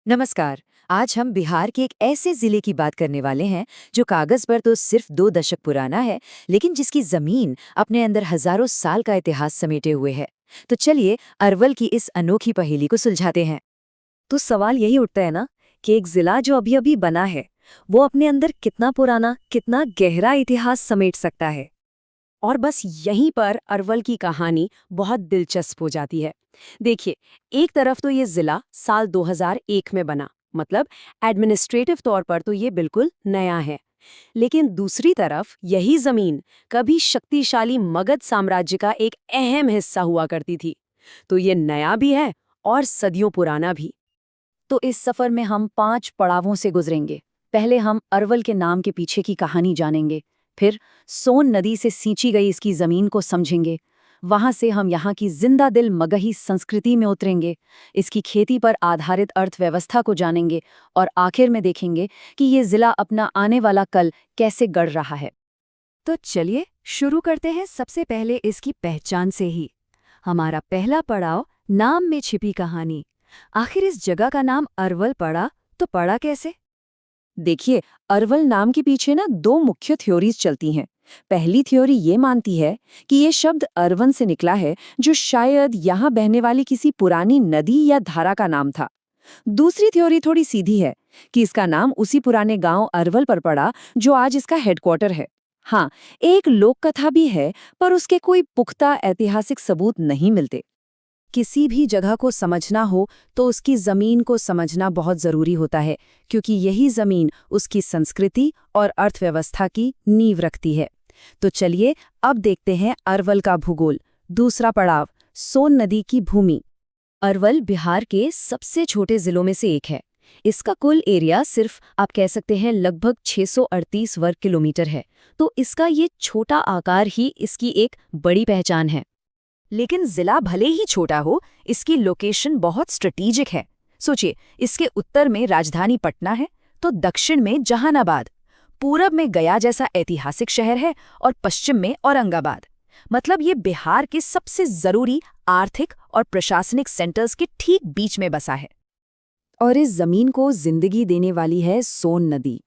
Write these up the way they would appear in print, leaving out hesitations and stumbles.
नमस्कार। आज हम बिहार के एक ऐसे जिले की बात करने वाले हैं जो कागज पर तो सिर्फ 2 दशक पुराना है, लेकिन जिसकी जमीन अपने अंदर हजारों साल का इतिहास समेटे हुए है। तो चलिए अरवल की इस अनोखी पहेली को सुलझाते हैं। तो सवाल यही उठता है ना कि एक जिला जो अभी अभी बना है वो अपने अंदर कितना पुराना कितना गहरा इतिहास समेट सकता है। और बस यहीं पर अरवल की कहानी बहुत दिलचस्प हो जाती है। देखिए, एक तरफ तो ये जिला साल 2001 में बना, मतलब एडमिनिस्ट्रेटिव तौर पर तो ये बिल्कुल नया है। लेकिन दूसरी तरफ यही जमीन कभी शक्तिशाली मगध साम्राज्य का एक अहम हिस्सा हुआ करती थी। तो ये नया भी है और सदियों पुराना भी। तो इस सफर में हम 5 पड़ावों से गुजरेंगे। पहले हम अरवल के नाम के पीछे की कहानी जानेंगे, फिर सोन नदी से सींची गई इसकी जमीन को समझेंगे। वहां से हम यहाँ की जिंदा दिल मगही संस्कृति में उतरेंगे, इसकी खेती पर आधारित अर्थव्यवस्था को जानेंगे और आखिर में देखेंगे कि ये जिला अपना आने वाला कल कैसे गढ़ रहा है। तो चलिए शुरू करते हैं सबसे पहले इसकी पहचान से ही। हमारा पहला पड़ाव, नाम में छिपी कहानी। आखिर इस जगह का नाम अरवल पड़ा तो पड़ा कैसे? देखिए, अरवल नाम के पीछे ना दो मुख्य थ्योरीज चलती हैं। पहली थ्योरी ये मानती है कि ये शब्द अरवन से निकला है, जो शायद यहाँ बहने वाली किसी पुरानी नदी या धारा का नाम था। दूसरी थ्योरी थोड़ी सीधी है कि इसका नाम उसी पुराने गांव अरवल पर पड़ा जो आज इसका हेडक्वार्टर है। हाँ, एक लोक कथा भी है, पर उसके कोई पुख्ता ऐतिहासिक सबूत नहीं मिलते। किसी भी जगह को समझना हो तो उसकी जमीन को समझना बहुत जरूरी होता है, क्योंकि यही जमीन उसकी संस्कृति और अर्थव्यवस्था की नींव रखती है। तो चलिए अब देखते हैं अरवल का भूगोल। दूसरा पड़ाव, सोन नदी की भूमि। अरवल बिहार के सबसे छोटे जिलों में से एक है। इसका कुल एरिया सिर्फ आप कह सकते हैं लगभग 638 वर्ग किलोमीटर है। तो इसका ये छोटा आकार ही इसकी एक बड़ी पहचान है। लेकिन जिला भले ही छोटा हो, इसकी लोकेशन बहुत स्ट्रेटेजिक है। सोचिए, इसके उत्तर में राजधानी पटना है, तो दक्षिण में जहानाबाद, पूरब में गया जैसा ऐतिहासिक शहर है और पश्चिम में औरंगाबाद। मतलब ये बिहार के सबसे जरूरी आर्थिक और प्रशासनिक सेंटर्स के ठीक बीच में बसा है। और इस जमीन को जिंदगी देने वाली है सोन नदी।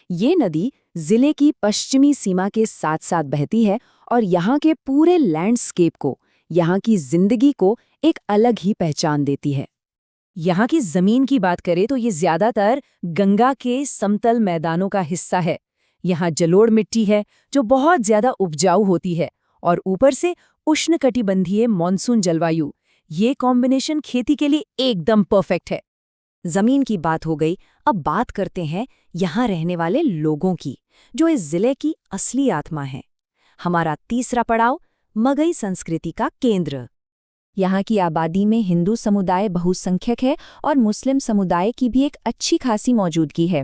ये नदी जिले की पश्चिमी सीमा के साथ साथ बहती है और यहाँ के पूरे लैंडस्केप को, यहाँ की जिंदगी को एक अलग ही पहचान देती है। यहाँ की जमीन की बात करें तो ये ज्यादातर गंगा के समतल मैदानों का हिस्सा है। यहाँ जलोढ़ मिट्टी है जो बहुत ज्यादा उपजाऊ होती है, और ऊपर से उष्णकटिबंधीय मॉनसून जलवायु। ये कॉम्बिनेशन खेती के लिए एकदम परफेक्ट है। जमीन की बात हो गई, अब बात करते हैं यहाँ रहने वाले लोगों की, जो इस जिले की असली आत्मा है। हमारा तीसरा पड़ाव, मगही संस्कृति का केंद्र। यहाँ की आबादी में हिंदू समुदाय बहुसंख्यक है और मुस्लिम समुदाय की भी एक अच्छी खासी मौजूदगी है।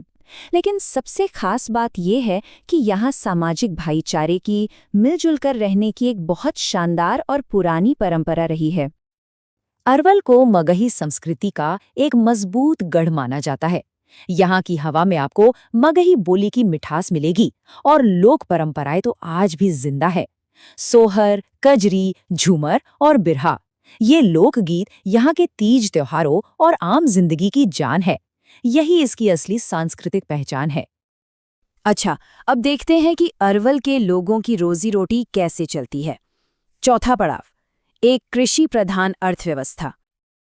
लेकिन सबसे खास बात यह है कि यहाँ सामाजिक भाईचारे की, मिलजुल कर रहने की एक बहुत शानदार और पुरानी परंपरा रही है। अरवल को मगही संस्कृति का एक मजबूत गढ़ माना जाता है। यहाँ की हवा में आपको मगही बोली की मिठास मिलेगी और लोक परंपराएं तो आज भी जिंदा है। सोहर, कजरी, झूमर और बिरहा, ये लोकगीत यहाँ के तीज त्योहारों और आम जिंदगी की जान है। यही इसकी असली सांस्कृतिक पहचान है। अच्छा, अब देखते हैं कि अरवल के लोगों की रोजी रोटी कैसे चलती है। चौथा पड़ाव, एक कृषि प्रधान अर्थव्यवस्था।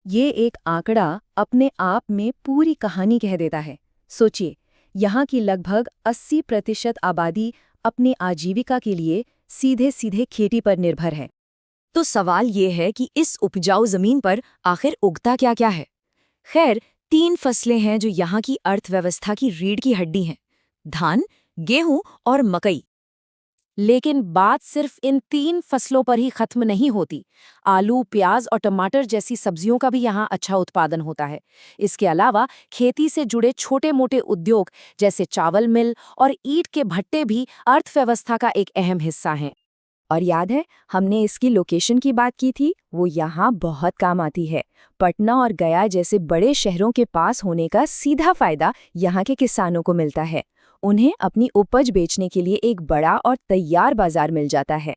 ये एक आंकड़ा अपने आप में पूरी कहानी कह देता है। सोचिए, यहाँ की लगभग 80% आबादी अपनी आजीविका के लिए सीधे सीधे खेती पर निर्भर है। तो सवाल ये है कि इस उपजाऊ जमीन पर आखिर उगता क्या क्या है। खैर, 3 फसलें हैं जो यहाँ की अर्थव्यवस्था की रीढ़ की हड्डी हैं: धान, गेहूं और मकई। लेकिन बात सिर्फ इन 3 फसलों पर ही खत्म नहीं होती। आलू, प्याज और टमाटर जैसी सब्जियों का भी यहाँ अच्छा उत्पादन होता है। इसके अलावा खेती से जुड़े छोटे मोटे उद्योग जैसे चावल मिल और ईंट के भट्टे भी अर्थव्यवस्था का एक अहम हिस्सा हैं। और याद है, हमने इसकी लोकेशन की बात की थी, वो यहाँ बहुत काम आती है। पटना और गया जैसे बड़े शहरों के पास होने का सीधा फायदा यहाँ के किसानों को मिलता है। उन्हें अपनी उपज बेचने के लिए एक बड़ा और तैयार बाजार मिल जाता है।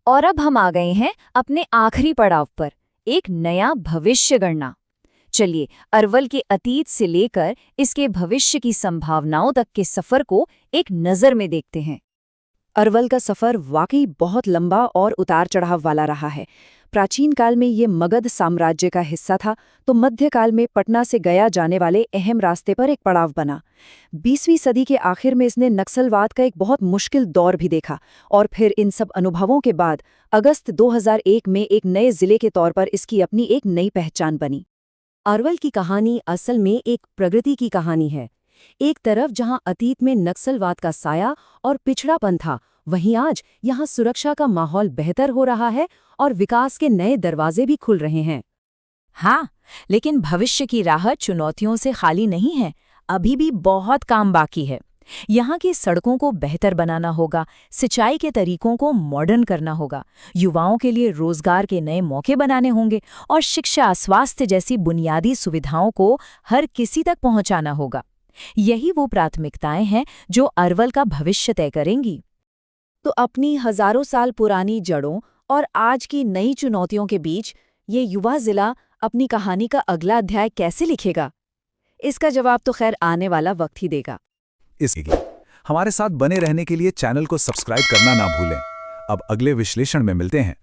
और अब हम आ गए हैं अपने आखिरी पड़ाव पर, एक नया भविष्य गणना। चलिए अरवल के अतीत से लेकर इसके भविष्य की संभावनाओं तक के सफर को एक नज़र में देखते हैं। अरवल का सफर वाकई बहुत लंबा और उतार चढ़ाव वाला रहा है। प्राचीन काल में ये मगध साम्राज्य का हिस्सा था, तो मध्यकाल में पटना से गया जाने वाले अहम रास्ते पर एक पड़ाव बना। 20वीं सदी के आखिर में इसने नक्सलवाद का एक बहुत मुश्किल दौर भी देखा, और फिर इन सब अनुभवों के बाद अगस्त 2001 में एक नए जिले के तौर पर इसकी अपनी एक नई पहचान बनी। अरवल की कहानी असल में एक प्रगति की कहानी है। एक तरफ जहां अतीत में नक्सलवाद का साया और पिछड़ापन था, वहीं आज यहां सुरक्षा का माहौल बेहतर हो रहा है और विकास के नए दरवाजे भी खुल रहे हैं। हाँ, लेकिन भविष्य की राह चुनौतियों से खाली नहीं है। अभी भी बहुत काम बाकी है। यहाँ की सड़कों को बेहतर बनाना होगा, सिंचाई के तरीकों को मॉडर्न करना होगा, युवाओं के लिए रोजगार के नए मौके बनाने होंगे और शिक्षा, स्वास्थ्य जैसी बुनियादी सुविधाओं को हर किसी तक पहुंचाना होगा। यही वो प्राथमिकताएं हैं जो अरवल का भविष्य तय करेंगी। तो अपनी हजारों साल पुरानी जड़ों और आज की नई चुनौतियों के बीच ये युवा जिला अपनी कहानी का अगला अध्याय कैसे लिखेगा? इसका जवाब तो खैर आने वाला वक्त ही देगा। हमारे साथ बने रहने के लिए चैनल को सब्सक्राइब करना ना भूलें। अब अगले विश्लेषण में मिलते हैं।